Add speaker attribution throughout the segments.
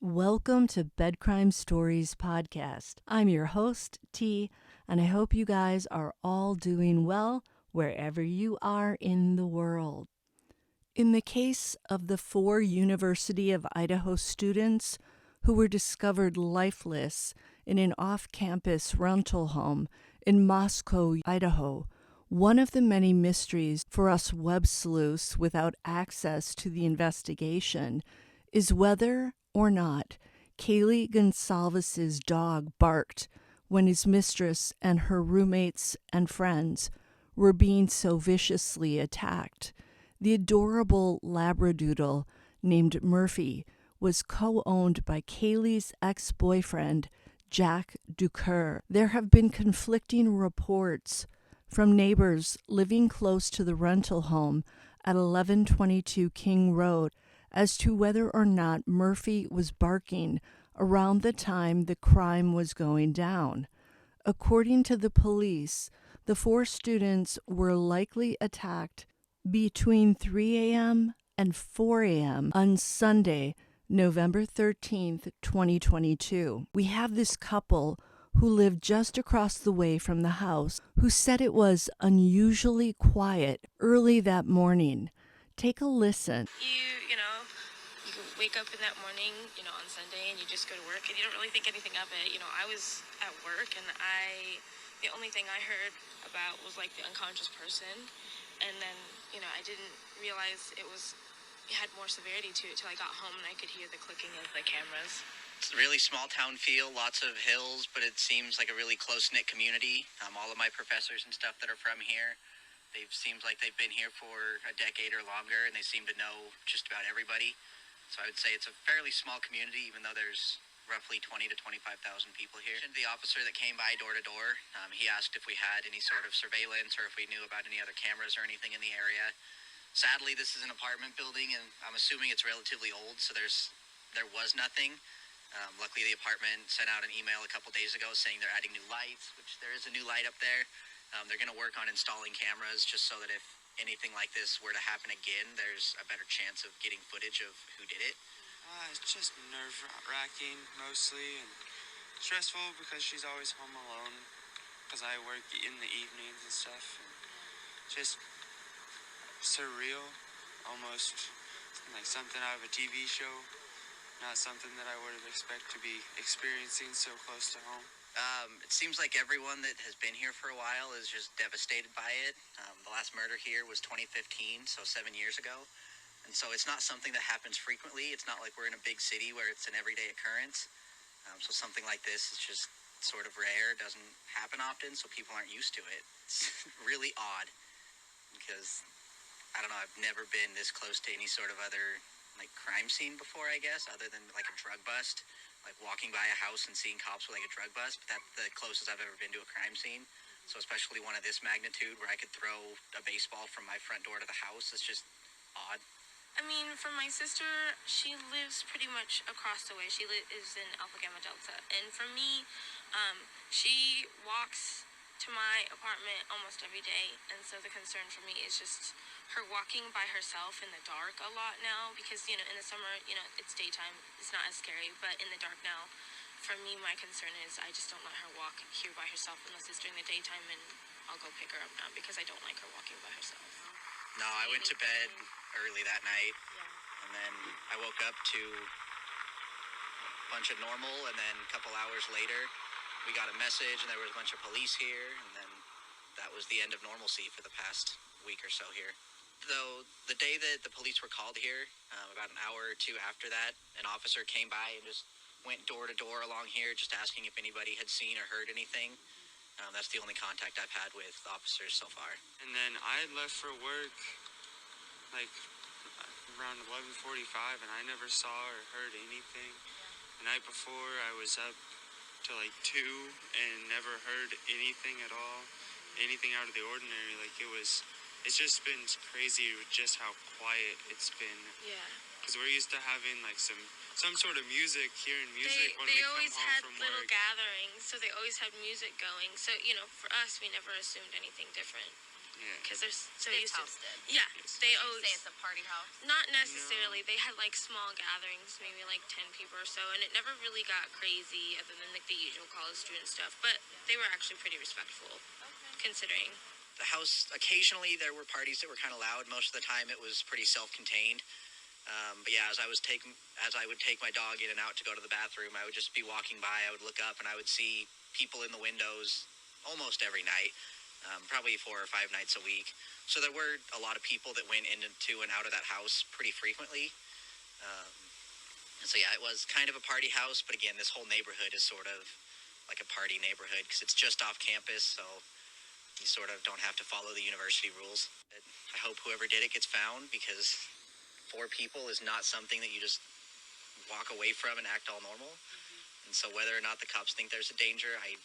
Speaker 1: Welcome to Bed Crime Stories Podcast. I'm your host, T, and I hope you guys are all doing well wherever you are in the world. In the case of the 4 University of Idaho students who were discovered lifeless in an off-campus rental home in Moscow, Idaho, one of the many mysteries for us web sleuths without access to the investigation is whether or not Kaylee Goncalves' dog barked when his mistress and her roommates and friends were being so viciously attacked. The adorable Labradoodle named Murphy was co-owned by Kaylee's ex-boyfriend, Jack Ducour. There have been conflicting reports from neighbors living close to the rental home at 1122 King Road as to whether or not Murphy was barking around the time the crime was going down. According to the police, the 4 students were likely attacked between 3 a.m. and 4 a.m. on Sunday, November 13th, 2022. We have this couple who lived just across the way from the house who said it was unusually quiet early that morning. Take a listen.
Speaker 2: You wake up in that morning, on Sunday, and you just go to work, and you don't really think anything of it. I was at work, and the only thing I heard about was, the unconscious person, and then, I didn't realize it had more severity to it till I got home, and I could hear the clicking of the cameras.
Speaker 3: It's a really small town feel, lots of hills, but it seems like a really close-knit community. All of my professors and stuff that are from here, seems like they've been here for a decade or longer, and they seem to know just about everybody. So I would say it's a fairly small community, even though there's roughly 20 to 25,000 people here. The officer that came by door to door, he asked if we had any sort of surveillance or if we knew about any other cameras or anything in the area. Sadly, this is an apartment building, and I'm assuming it's relatively old, so there was nothing. Luckily, the apartment sent out an email a couple days ago saying they're adding new lights, which there is a new light up there. They're going to work on installing cameras just so that if anything like this were to happen again, there's a better chance of getting footage of who did it.
Speaker 4: It's just nerve-wracking mostly and stressful because she's always home alone because I work in the evenings and stuff. And just surreal, almost like something out of a TV show. Not something that I would have expected to be experiencing so close to home.
Speaker 3: It seems like everyone that has been here for a while is just devastated by it. The last murder here was 2015, so 7 years ago. And so it's not something that happens frequently. It's not like we're in a big city where it's an everyday occurrence. So something like this is just sort of rare, doesn't happen often, so people aren't used to it. It's really odd because, I don't know, I've never been this close to any sort of other crime scene before, I guess, other than a drug bust, walking by a house and seeing cops with a drug bust. But that's the closest I've ever been to a crime scene. So especially one of this magnitude where I could throw a baseball from my front door to the house, it's just odd.
Speaker 2: I mean, for my sister, she lives pretty much across the way. She lives in Alpha Gamma Delta. And for me, she walks to my apartment almost every day. And so the concern for me is just her walking by herself in the dark a lot now because, in the summer, it's daytime. It's not as scary. But in the dark now, for me, my concern is I just don't let her walk here by herself unless it's during the daytime, and I'll go pick her up now because I don't like her walking by herself.
Speaker 3: No, I went to bed early that night,
Speaker 2: Yeah.
Speaker 3: and then I woke up to a bunch of normal, and then a couple hours later, we got a message, and there was a bunch of police here, and then that was the end of normalcy for the past week or so here. Though the day that the police were called here, about an hour or two after that, an officer came by and just went door to door along here, just asking if anybody had seen or heard anything. That's the only contact I've had with officers so far.
Speaker 4: And then I had left for work around 11:45, and I never saw or heard anything. The night before, I was up till 2 and never heard anything at all, anything out of the ordinary. It's just been crazy with just how quiet it's been.
Speaker 2: Yeah.
Speaker 4: Because we're used to having some sort of music, hearing music when we
Speaker 2: They
Speaker 4: come
Speaker 2: always
Speaker 4: home
Speaker 2: had
Speaker 4: from
Speaker 2: little
Speaker 4: work.
Speaker 2: gatherings, so they always had music going. So, for us, we never assumed anything different. because they're so
Speaker 5: This
Speaker 2: used to.
Speaker 5: house did.
Speaker 2: Yeah, they
Speaker 5: Would
Speaker 2: always.
Speaker 5: you say it's a party house?
Speaker 2: Not necessarily. They had like small gatherings, maybe like 10 people or so, and it never really got crazy other than like the usual college student stuff. But they were actually pretty respectful, considering.
Speaker 3: The house, occasionally there were parties that were kind of loud. Most of the time it was pretty self-contained. But yeah, as I would take my dog in and out to go to the bathroom, I would just be walking by. I would look up and I would see people in the windows almost every night, probably 4 or 5 nights a week. So there were a lot of people that went into and out of that house pretty frequently. So yeah, it was kind of a party house, but again, this whole neighborhood is sort of like a party neighborhood because it's just off campus, so you sort of don't have to follow the university rules. I hope whoever did it gets found, because 4 people is not something that you just walk away from and act all normal. And so whether or not the cops think there's a danger, I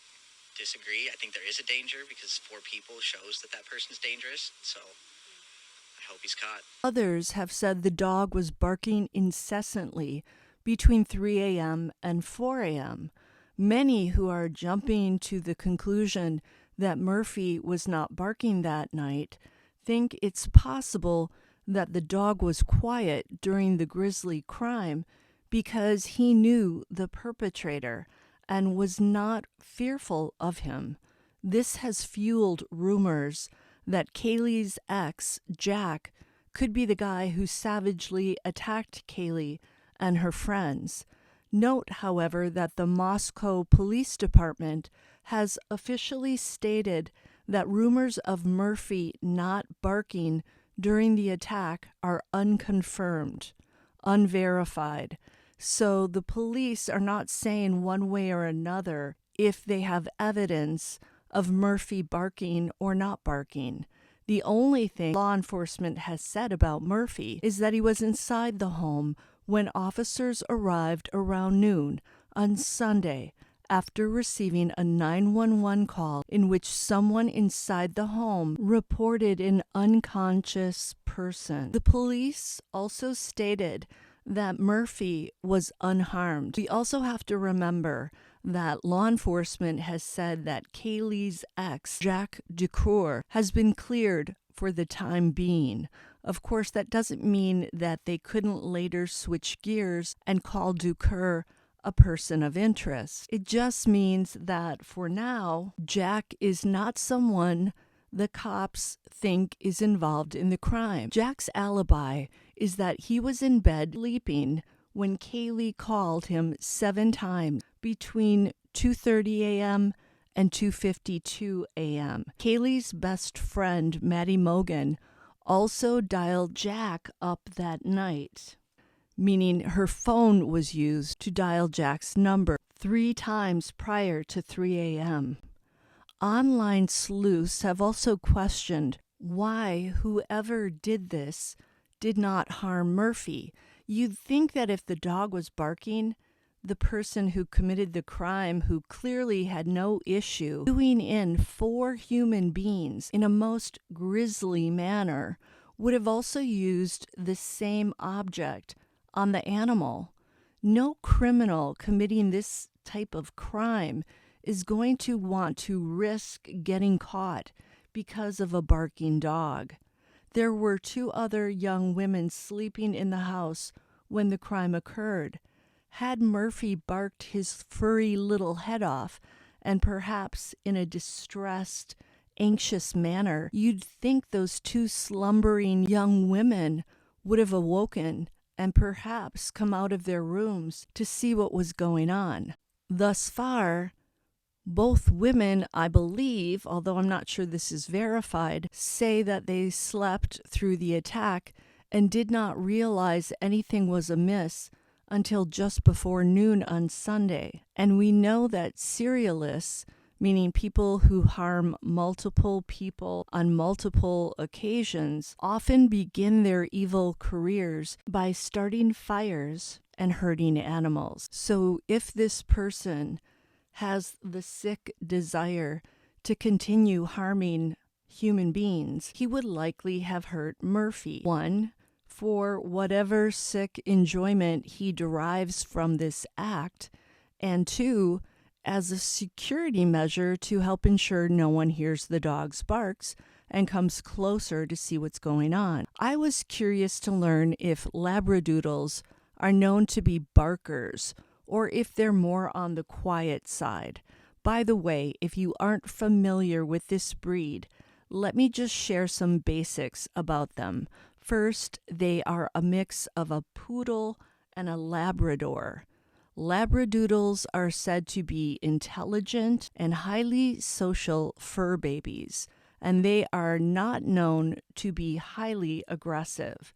Speaker 3: disagree. I think there is a danger because 4 people shows that that person's dangerous. So I hope he's caught.
Speaker 1: Others have said the dog was barking incessantly between 3 a.m. and 4 a.m. Many who are jumping to the conclusion that Murphy was not barking that night think it's possible that the dog was quiet during the grisly crime because he knew the perpetrator and was not fearful of him. This has fueled rumors that Kaylee's ex, Jack, could be the guy who savagely attacked Kaylee and her friends. Note, however, that the Moscow Police Department has officially stated that rumors of Murphy not barking during the attack are unconfirmed, unverified. So the police are not saying one way or another if they have evidence of Murphy barking or not barking. The only thing law enforcement has said about Murphy is that he was inside the home when officers arrived around noon on Sunday after receiving a 911 call in which someone inside the home reported an unconscious person. The police also stated that Murphy was unharmed. We also have to remember that law enforcement has said that Kaylee's ex, Jack Ducour, has been cleared for the time being. Of course, that doesn't mean that they couldn't later switch gears and call Ducour a person of interest. It just means that for now, Jack is not someone the cops think is involved in the crime. Jack's alibi is that he was in bed sleeping when Kaylee called him 7 times between 2:30 a.m. and 2:52 a.m. Kaylee's best friend, Maddie Mogan, also dialed Jack up that night, meaning her phone was used to dial Jack's number 3 times prior to 3 a.m. Online sleuths have also questioned why whoever did this did not harm Murphy. You'd think that if the dog was barking, the person who committed the crime, who clearly had no issue doing in 4 human beings in a most grisly manner, would have also used the same object on the animal. No criminal committing this type of crime is going to want to risk getting caught because of a barking dog. There were 2 other young women sleeping in the house when the crime occurred. Had Murphy barked his furry little head off, and perhaps in a distressed, anxious manner, you'd think those 2 slumbering young women would have awoken and perhaps come out of their rooms to see what was going on. Thus far, both women, I believe, although I'm not sure this is verified, say that they slept through the attack and did not realize anything was amiss until just before noon on Sunday. And we know that serialists, meaning people who harm multiple people on multiple occasions, often begin their evil careers by starting fires and hurting animals. So if this person has the sick desire to continue harming human beings, he would likely have hurt Murphy. 1, for whatever sick enjoyment he derives from this act, and 2, as a security measure to help ensure no one hears the dog's barks and comes closer to see what's going on. I was curious to learn if Labradoodles are known to be barkers or if they're more on the quiet side. By the way, if you aren't familiar with this breed, let me just share some basics about them. First, they are a mix of a poodle and a Labrador. Labradoodles are said to be intelligent and highly social fur babies, and they are not known to be highly aggressive.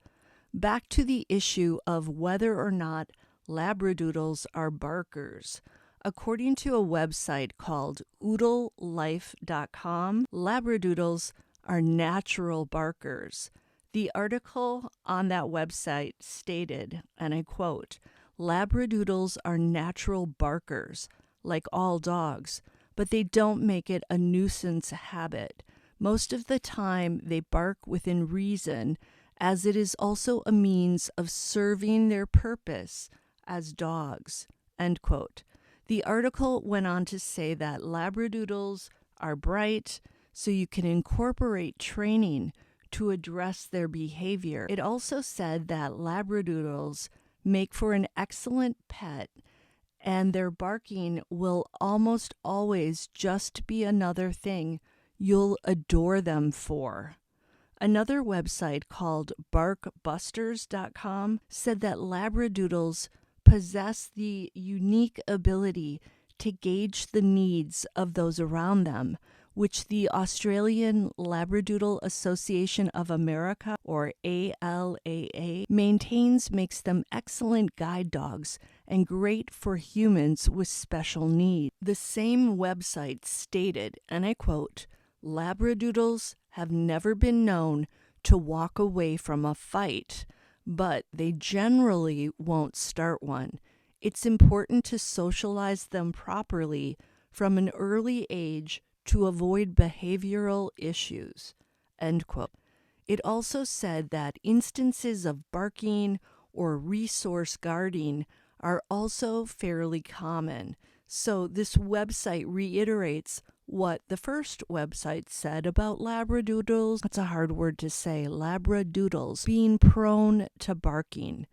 Speaker 1: Back to the issue of whether or not Labradoodles are barkers. According to a website called oodlelife.com, Labradoodles are natural barkers. The article on that website stated, and I quote, Labradoodles are natural barkers, like all dogs, but they don't make it a nuisance habit. Most of the time, they bark within reason, as it is also a means of serving their purpose as dogs. End quote. The article went on to say that Labradoodles are bright, so you can incorporate training to address their behavior. It also said that Labradoodles make for an excellent pet, and their barking will almost always just be another thing you'll adore them for. Another website called barkbusters.com said that Labradoodles possess the unique ability to gauge the needs of those around them, which the Australian Labradoodle Association of America, or ALAA, maintains makes them excellent guide dogs and great for humans with special needs. The same website stated, and I quote, Labradoodles have never been known to walk away from a fight, but they generally won't start one. It's important to socialize them properly from an early age to avoid behavioral issues. End quote. It also said that instances of barking or resource guarding are also fairly common. So this website reiterates what the first website said about Labradoodles. That's a hard word to say. Labradoodles being prone to barking.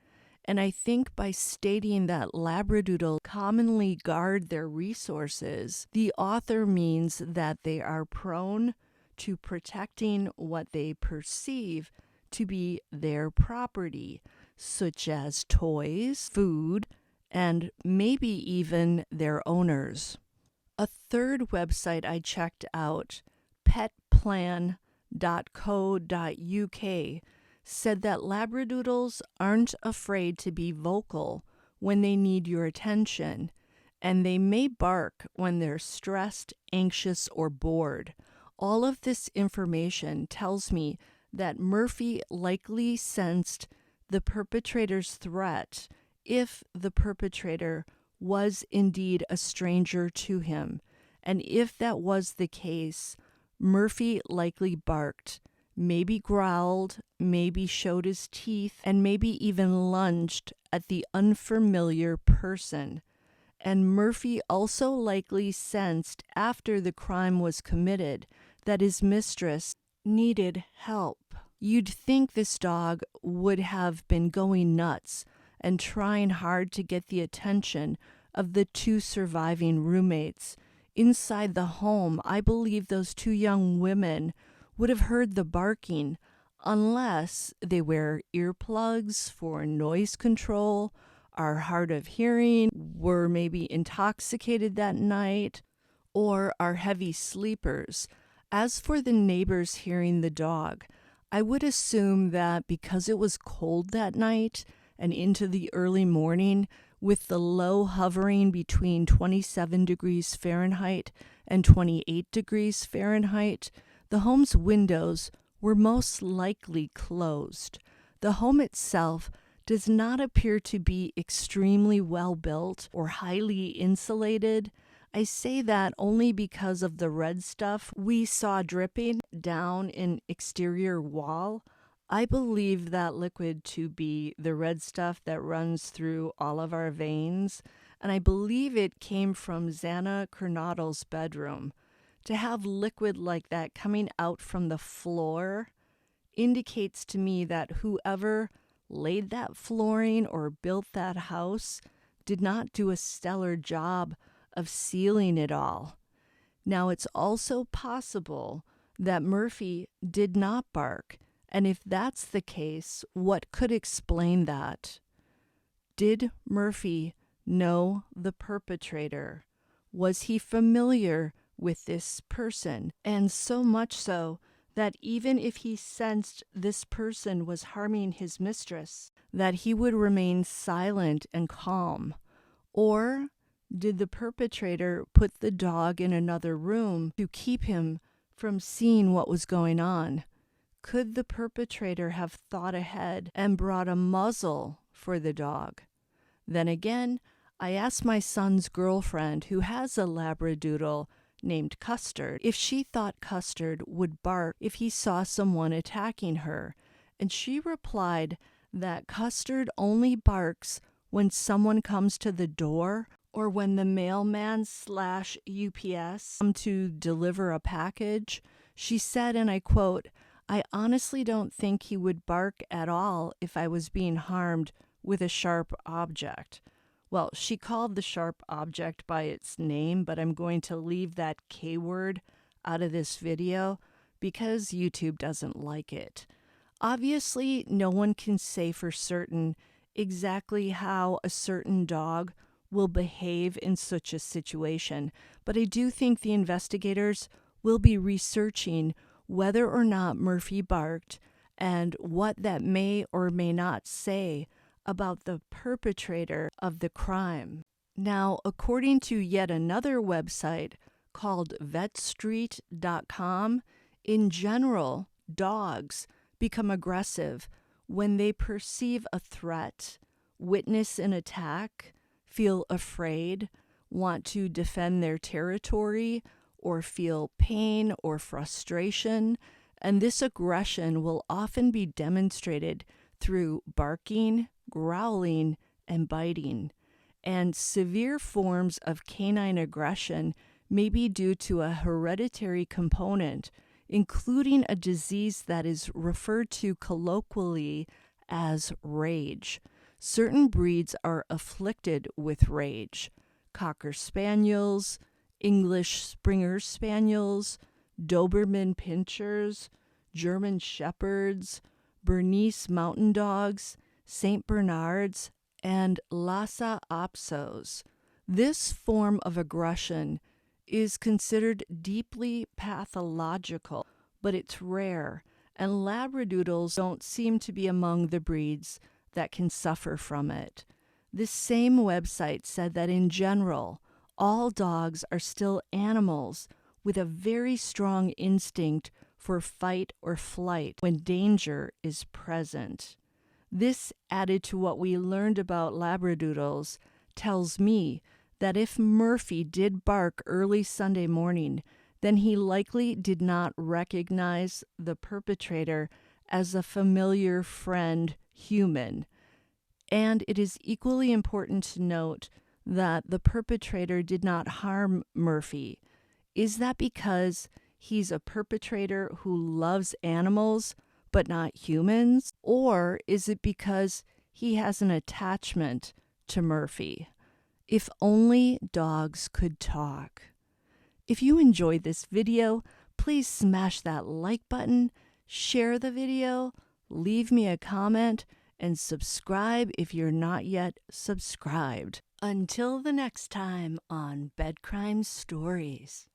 Speaker 1: And I think by stating that Labradoodle commonly guard their resources, the author means that they are prone to protecting what they perceive to be their property, such as toys, food, and maybe even their owners. A third website I checked out, petplan.co.uk, said that Labradoodles aren't afraid to be vocal when they need your attention, and they may bark when they're stressed, anxious, or bored. All of this information tells me that Murphy likely sensed the perpetrator's threat if the perpetrator was indeed a stranger to him, and if that was the case, Murphy likely barked, maybe growled, maybe showed his teeth, and maybe even lunged at the unfamiliar person. And Murphy also likely sensed after the crime was committed that his mistress needed help. You'd think this dog would have been going nuts and trying hard to get the attention of the two surviving roommates. Inside the home, I believe those two young women would have heard the barking unless they wear earplugs for noise control, are hard of hearing, were maybe intoxicated that night, or are heavy sleepers. As for the neighbors hearing the dog, I would assume that because it was cold that night and into the early morning, with the low hovering between 27 degrees Fahrenheit and 28 degrees Fahrenheit, the home's windows were most likely closed. The home itself does not appear to be extremely well built or highly insulated. I say that only because of the red stuff we saw dripping down an exterior wall. I believe that liquid to be the red stuff that runs through all of our veins, and I believe it came from Xana Kernadle's bedroom. To have liquid like that coming out from the floor indicates to me that whoever laid that flooring or built that house did not do a stellar job of sealing it all. Now, it's also possible that Murphy did not bark, and if that's the case, what could explain that? Did Murphy know the perpetrator? Was he familiar with this person? And so much so that even if he sensed this person was harming his mistress, that he would remain silent and calm? Or did the perpetrator put the dog in another room to keep him from seeing what was going on? Could the perpetrator have thought ahead and brought a muzzle for the dog? Then again, I asked my son's girlfriend, who has a Labradoodle named Custard, if she thought Custard would bark if he saw someone attacking her, and she replied that Custard only barks when someone comes to the door or when the mailman/UPS come to deliver a package. She said, and I quote, "I honestly don't think he would bark at all if I was being harmed with a sharp object." Well, she called the sharp object by its name, but I'm going to leave that K word out of this video because YouTube doesn't like it. Obviously, no one can say for certain exactly how a certain dog will behave in such a situation, but I do think the investigators will be researching whether or not Murphy barked and what that may or may not say about the perpetrator of the crime. Now, according to yet another website called vetstreet.com, in general, dogs become aggressive when they perceive a threat, witness an attack, feel afraid, want to defend their territory, or feel pain or frustration, and this aggression will often be demonstrated through barking, growling, and biting. And severe forms of canine aggression may be due to a hereditary component, including a disease that is referred to colloquially as rage. Certain breeds are afflicted with rage. Cocker Spaniels, English Springer Spaniels, Doberman Pinschers, German Shepherds, Bernese Mountain Dogs, St. Bernards, and Lhasa Apsos. This form of aggression is considered deeply pathological, but it's rare, and Labradoodles don't seem to be among the breeds that can suffer from it. This same website said that in general, all dogs are still animals with a very strong instinct for fight or flight when danger is present. This, added to what we learned about Labradoodles, tells me that if Murphy did bark early Sunday morning, then he likely did not recognize the perpetrator as a familiar friend human. And it is equally important to note that the perpetrator did not harm Murphy. Is that because he's a perpetrator who loves animals but not humans? Or is it because he has an attachment to Murphy? If only dogs could talk. If you enjoyed this video, please smash that like button, share the video, leave me a comment, and subscribe if you're not yet subscribed. Until the next time on Bed Crime Stories.